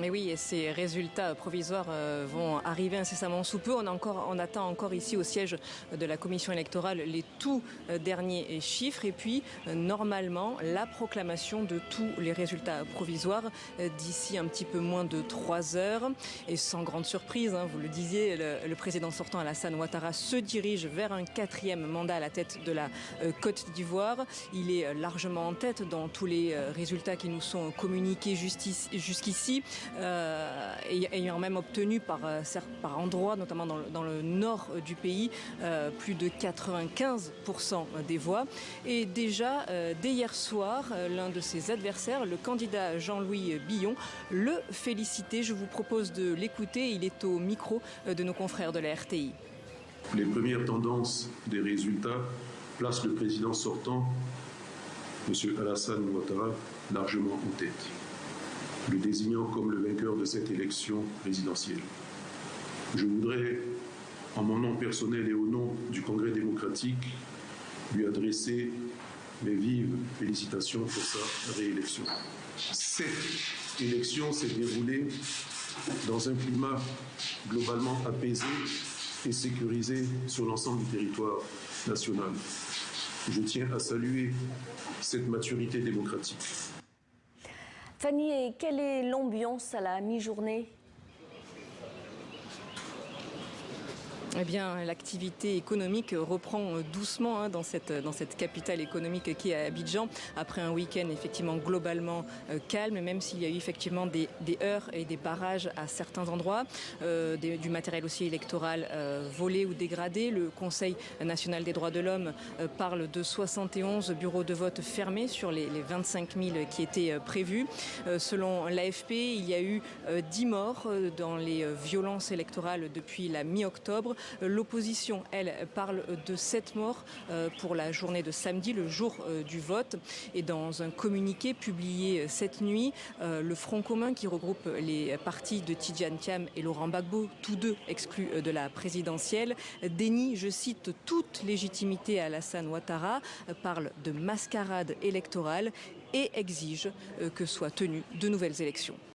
Et oui, et ces résultats provisoires vont arriver incessamment sous peu. On attend encore ici au siège de la commission électorale les tout derniers chiffres et puis normalement la proclamation de tous les résultats provisoires d'ici un petit peu moins de 3 heures. Et sans grande surprise, vous le disiez, le président sortant Alassane Ouattara se dirige vers un 4e mandat à la tête de la Côte d'Ivoire. Il est largement en tête dans tous les résultats qui nous sont communiqués jusqu'ici. Ayant même obtenu par endroits, notamment dans le nord du pays, plus de 95% des voix. Et déjà, dès hier soir, l'un de ses adversaires, le candidat Jean-Louis Billon, le félicitait. Je vous propose de l'écouter. Il est au micro de nos confrères de la RTI. Les premières tendances des résultats placent le président sortant, M. Alassane Ouattara, largement en tête, le désignant comme le vainqueur de cette élection présidentielle. Je voudrais, en mon nom personnel et au nom du Congrès démocratique, lui adresser mes vives félicitations pour sa réélection. Cette élection s'est déroulée dans un climat globalement apaisé et sécurisé sur l'ensemble du territoire national. Je tiens à saluer cette maturité démocratique. Fanny, et quelle est l'ambiance à la mi-journée ? Eh bien, l'activité économique reprend doucement dans cette capitale économique qui est Abidjan, après un week-end effectivement globalement calme, même s'il y a eu effectivement des heurts et des barrages à certains endroits, du matériel aussi électoral volé ou dégradé. Le Conseil national des droits de l'homme parle de 71 bureaux de vote fermés sur les 25 000 qui étaient prévus. Selon l'AFP, il y a eu 10 morts dans les violences électorales depuis la mi-octobre. L'opposition, elle, parle de 7 morts pour la journée de samedi, le jour du vote. Et dans un communiqué publié cette nuit, le Front commun, qui regroupe les partis de Tidjane Thiam et Laurent Gbagbo, tous deux exclus de la présidentielle, dénie, je cite, toute légitimité à Alassane Ouattara, parle de mascarade électorale et exige que soient tenues de nouvelles élections.